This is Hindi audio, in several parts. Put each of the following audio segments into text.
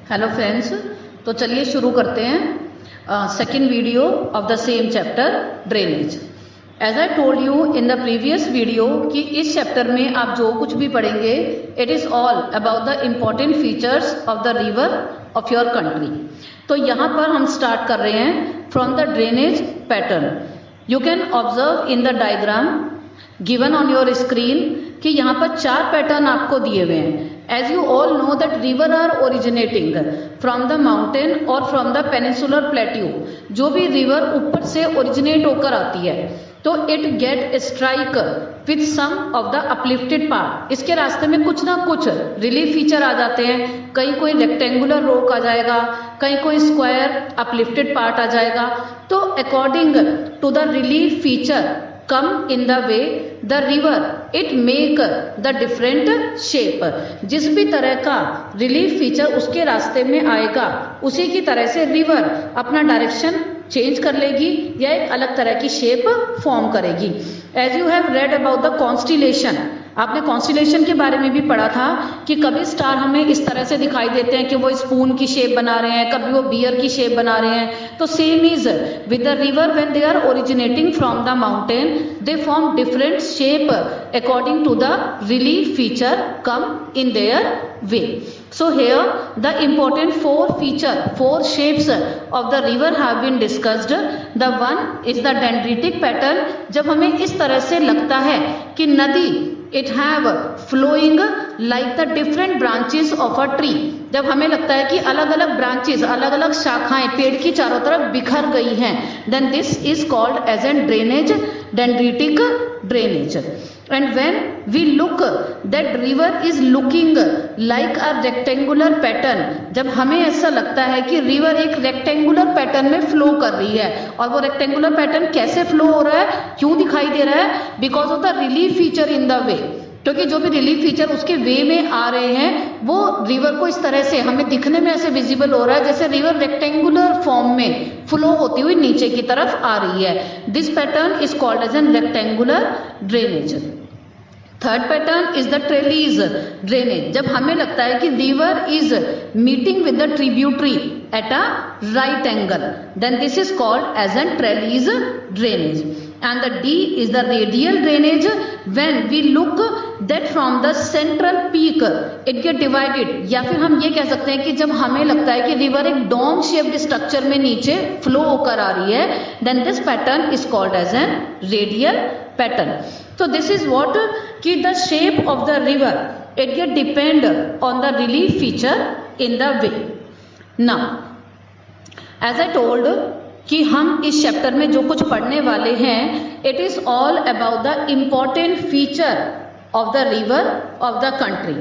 हेलो फ्रेंड्स, तो चलिए शुरू करते हैं second video of the same chapter drainage. As I told you in the previous video कि इस चैप्टर में आप जो कुछ भी पढ़ेंगे it is all about the important features of the river of your country. तो यहाँ पर हम स्टार्ट कर रहे हैं from the drainage pattern. You can observe in the diagram given on your screen कि यहाँ पर 4 पैटर्न आपको दिए हुए हैं। As you all know that river are originating from the mountain or from the peninsular plateau। जो भी रिवर ऊपर से ओरिजिनेट होकर आती है तो it get strike with some of the uplifted part. इसके रास्ते में कुछ ना कुछ रिलीफ फीचर आ जाते हैं। कहीं कोई रेक्टेंगुलर रॉक आ जाएगा, कहीं कोई स्क्वायर अपलिफ्टेड पार्ट आ जाएगा। तो according to the relief feature come in the way the river it make the different shape। जिस भी तरह का रिलीफ फीचर उसके रास्ते में आएगा उसी की तरह से रिवर अपना डायरेक्शन चेंज कर लेगी या एक अलग तरह की शेप फॉर्म करेगी। As you have read about the constellation, आपने कॉन्स्टिलेशन के बारे में भी पढ़ा था कि कभी स्टार हमें इस तरह से दिखाई देते हैं कि वो स्पून की शेप बना रहे हैं, कभी वो बियर की शेप बना रहे हैं। तो same is with the river when they are originating from the mountain they form different shape according to the relief feature come in their way. So here the important 4 shapes of the river have been discussed। The one is the dendritic pattern। जब हमें इस तरह से लगता है कि नदी it have flowing like the different branches of a tree। जब हमें लगता है कि अलग अलग ब्रांचेस, अलग अलग शाखाएं पेड़ की चारों तरफ बिखर गई हैं, then this is called as a drainage, dendritic drainage। And when we look that river is looking like a rectangular pattern, जब हमें ऐसा लगता है कि रिवर एक रेक्टेंगुलर पैटर्न में फ्लो कर रही है। और वो रेक्टेंगुलर पैटर्न कैसे फ्लो हो रहा है, क्यों दिखाई दे रहा है? Because of the relief feature in the way. क्योंकि जो भी रिलीफ फीचर उसके वे में आ रहे हैं वो रिवर को इस तरह से हमें दिखने में ऐसे विजिबल हो रहा है जैसे रिवर रेक्टेंगुलर फॉर्म में फ्लो होती हुई नीचे की तरफ आ रही है। This pattern is called as an rectangular drainage. Third pattern is the trellis drainage. जब हमें लगता है कि river is meeting with the tributary at a right angle, then this is called as an trellis drainage. And the D is the radial drainage। When we look that from the central peak it get divided, या फिर हम ये कह सकते हैं कि जब हमें लगता है कि रिवर एक डोम शेप्ड स्ट्रक्चर में नीचे फ्लो होकर आ रही है, then this pattern is called as an radial pattern। So this is what कि the shape of the river it get depend on the relief feature in the way। Now as I told कि हम इस चैप्टर में जो कुछ पढ़ने वाले हैं it is all about the important feature of the river of the country.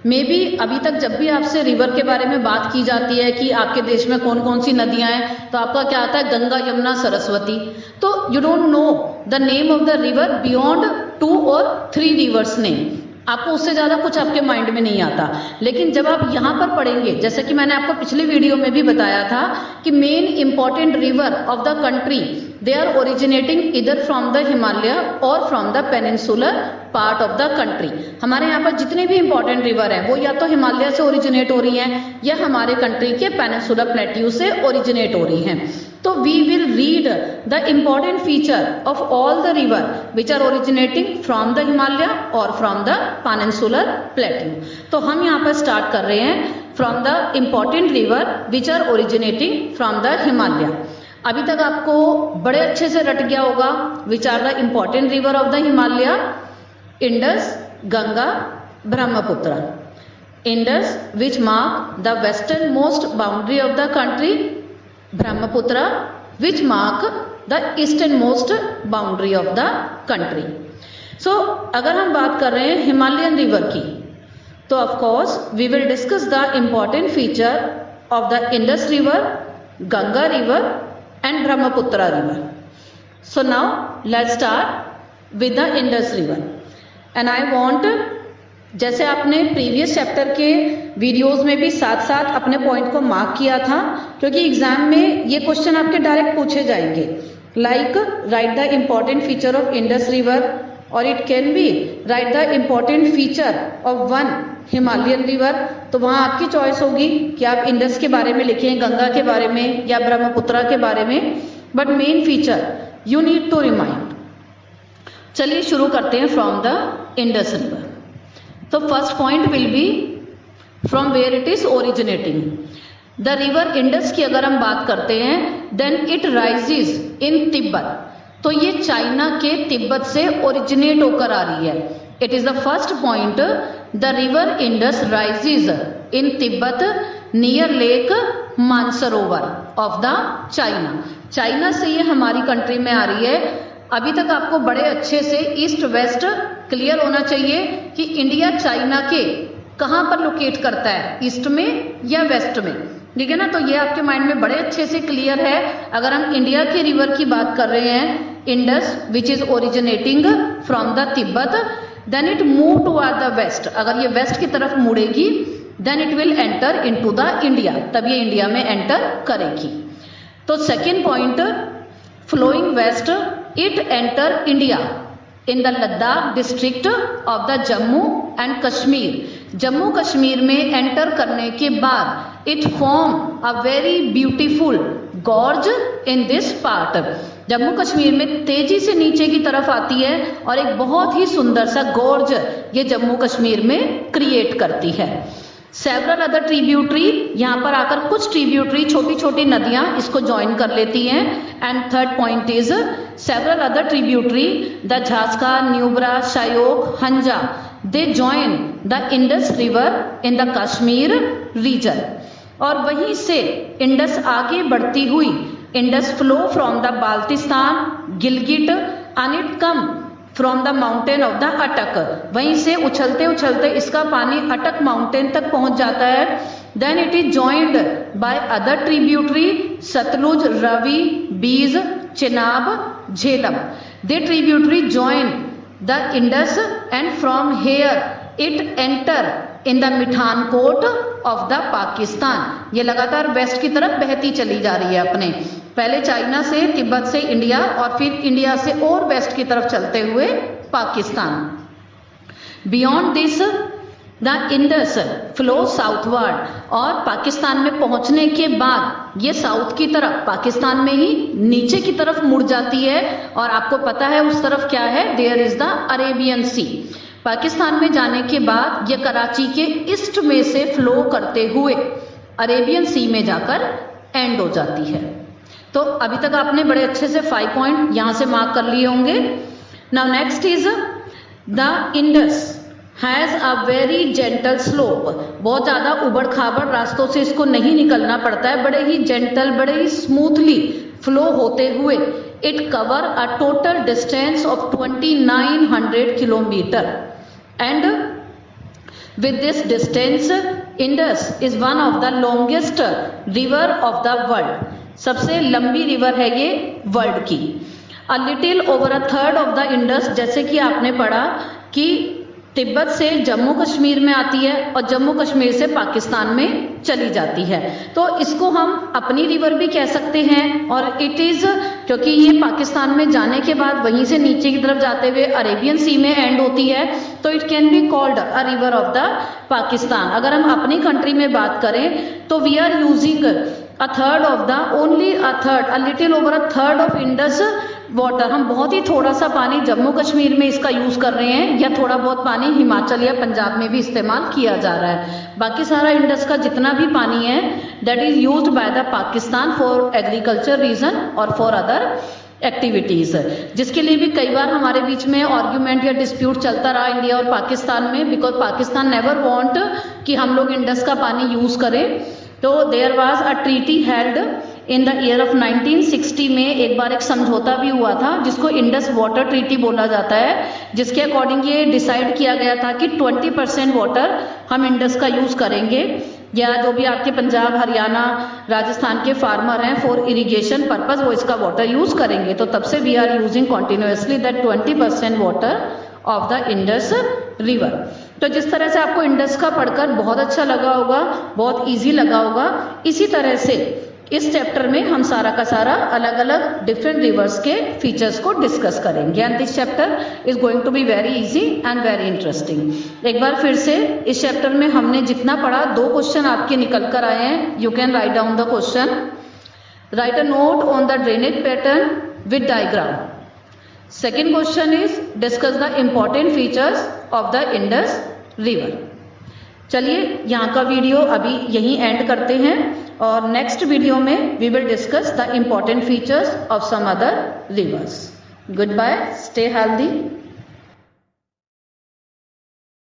May be अभी तक जब भी आपसे रिवर के बारे में बात की जाती है कि आपके देश में कौन कौन सी नदियां हैं तो आपका क्या आता है, गंगा, यमुना, सरस्वती। तो you don't know the name of the river beyond 2 और 3 रिवर्स नेम, आपको उससे ज्यादा कुछ आपके माइंड में नहीं आता। लेकिन जब आप यहाँ पर पढ़ेंगे, जैसे कि मैंने आपको पिछले वीडियो में भी बताया था कि main important river of the country they are originating इधर फ्रॉम द हिमालय और from the peninsular part of the country. हमारे यहाँ पर जितने भी इंपॉर्टेंट रिवर हैं वो या तो हिमालय से ओरिजिनेट हो रही हैं या हमारे कंट्री के पेनिनसुलर प्लेट्यू से ओरिजिनेट हो रही हैं। तो we will read the important feature of all the river which are originating from the Himalaya और फ्रॉम द पेनिनसुलर प्लेट्यू। तो हम यहाँ पर स्टार्ट कर रहे हैं from the important river which are originating from the Himalaya. अभी तक आपको बड़े अच्छे से रट गया होगा which are the important river of the Himalaya, Indus, Ganga, Brahmaputra. Indus which mark the western most boundary of the country, Brahmaputra which mark the eastern most boundary of the country. So अगर हम बात कर रहे हैं हिमालयन रिवर की तो of course we will discuss the important feature of the Indus river, Ganga river and Brahmaputra river. So now let's start with the Indus river and I want, जैसे आपने प्रीवियस चैप्टर के वीडियोस में भी साथ साथ अपने पॉइंट को मार्क किया था, क्योंकि एग्जाम में ये क्वेश्चन आपके डायरेक्ट पूछे जाएंगे, like write the important feature of Indus river, और it can be write the important feature of one Himalayan river, तो वहाँ आपकी चॉइस होगी कि आप इंडस के बारे में लिखें, गंगा के बारे में या ब्रह्मपुत्रा के बारे में, but main feature you need to remind. चलिए शुरू करते हैं फ्रॉम द इंडस रिवर। तो first point will be from where it is originating. The river Indus की अगर हम बात करते हैं, then it rises in Tibet, तो ये चाइना के तिब्बत से ओरिजिनेट होकर आ रही है। It is the first point, the river Indus rises in Tibet near lake Mansarovar of the China. China से ये हमारी कंट्री में आ रही है। अभी तक आपको बड़े अच्छे से ईस्ट वेस्ट क्लियर होना चाहिए कि इंडिया चाइना के कहाँ पर लोकेट करता है, ईस्ट में या वेस्ट में, ठीक है ना। तो ये आपके माइंड में बड़े अच्छे से क्लियर है। अगर हम इंडिया के रिवर की बात कर रहे हैं, Indus which is originating from the Tibet, then it move toward the west. अगर ये वेस्ट की तरफ मुड़ेगी, then it will enter into the India, तब ये इंडिया में एंटर करेगी। तो second point, flowing west it enter India in the Ladakh district of the Jammu and Kashmir. Jammu Kashmir में एंटर करने के बाद it form a very beautiful gorge in this part. Jammu Kashmir में तेजी से नीचे की तरफ आती है और एक बहुत ही सुंदर सा गॉर्ज ये जम्मू कश्मीर में क्रिएट करती है। सेवरल अदर ट्रिब्यूटरी, यहाँ पर आकर कुछ ट्रिब्यूटरी छोटी छोटी नदियां इसको ज्वाइन कर लेती हैं। And third point is several other tributary, the Zaskar, Nubra, Shyok, Hunza, they join the Indus river in the Kashmir region. और वहीं से इंडस आगे बढ़ती हुई, Indus flow from the Baltistan, Gilgit and it come from the mountain of the Attock. वहीं से उछलते उछलते इसका पानी अटक माउंटेन तक पहुंच जाता है। Then it is joined by other tributary, Sutlej, Ravi, Beas, Chenab, Jhelum. They tributary join the Indus and from here it enter in the Mithankot of the Pakistan. ये लगातार वेस्ट की तरफ बहती चली जा रही है अपने, पहले चाइना से, तिब्बत से इंडिया, और फिर इंडिया से और वेस्ट की तरफ चलते हुए Pakistan. Beyond this the Indus flow southward, और पाकिस्तान में पहुंचने के बाद ये साउथ की तरफ, पाकिस्तान में ही नीचे की तरफ मुड़ जाती है। और आपको पता है उस तरफ क्या है, देयर इज द अरेबियन सी। पाकिस्तान में जाने के बाद ये कराची के ईस्ट में से फ्लो करते हुए अरेबियन सी में जाकर एंड हो जाती है। तो अभी तक आपने बड़े अच्छे से 5 पॉइंट यहां से मार्क कर लिए होंगे। Now next is the Indus has a very gentle slope. बहुत ज्यादा उबड़ खाबड़ रास्तों से इसको नहीं निकलना पड़ता है, बड़े ही जेंटल, बड़े ही स्मूथली फ्लो होते हुए it cover a total distance of 2900 kilometre. And with this distance, Indus is one of the longest river of the world. सबसे लंबी रिवर है ये वर्ल्ड की। A little over a third of the Indus, जैसे कि आपने पढ़ा कि तिब्बत से जम्मू कश्मीर में आती है और जम्मू कश्मीर से पाकिस्तान में चली जाती है, तो इसको हम अपनी रिवर भी कह सकते हैं। और इट इज, क्योंकि ये पाकिस्तान में जाने के बाद वहीं से नीचे की तरफ जाते हुए अरेबियन सी में एंड होती है, तो it can be called a river of the Pakistan. अगर हम अपनी कंट्री में बात करें तो we are using a third of the, only a third, a little over a third of Indus water. हम बहुत ही थोड़ा सा पानी जम्मू कश्मीर में इसका यूज कर रहे हैं, या थोड़ा बहुत पानी हिमाचल या पंजाब में भी इस्तेमाल किया जा रहा है। बाकी सारा इंडस का जितना भी पानी है that is used by the Pakistan for agriculture region और फॉर अदर एक्टिविटीज, जिसके लिए भी कई बार हमारे बीच में आर्ग्यूमेंट या डिस्प्यूट चलता रहा इंडिया और पाकिस्तान में, बिकॉज पाकिस्तान नेवर वांट कि हम लोग इंडस का पानी यूज करें। तो there was a treaty held in the year of 1960 में, एक बार एक समझौता भी हुआ था जिसको इंडस वाटर ट्रीटी बोला जाता है, जिसके अकॉर्डिंग ये डिसाइड किया गया था कि 20% वाटर हम इंडस का यूज करेंगे, या जो भी आपके पंजाब, हरियाणा, राजस्थान के फार्मर हैं फॉर इरिगेशन पर्पज वो इसका वाटर यूज करेंगे। तो तब से we are using continuously that 20% water of the Indus river. तो जिस तरह से आपको इंडस का पढ़कर बहुत अच्छा लगा होगा, बहुत इजी लगा होगा, इसी तरह से इस चैप्टर में हम सारा का सारा अलग अलग डिफरेंट रिवर्स के फीचर्स को डिस्कस करेंगे and this chapter is going to be very easy and very interesting. एक बार फिर से इस चैप्टर में हमने जितना पढ़ा, 2 क्वेश्चन आपके निकल कर आए हैं। You can write down the question, right a note on the drainage pattern with diagram. Second question is discuss the important features of the Indus river. चलिए यहाँ का वीडियो अभी यहीं एंड करते हैं और नेक्स्ट वीडियो में we will discuss the important features of some other rivers. Goodbye, stay healthy.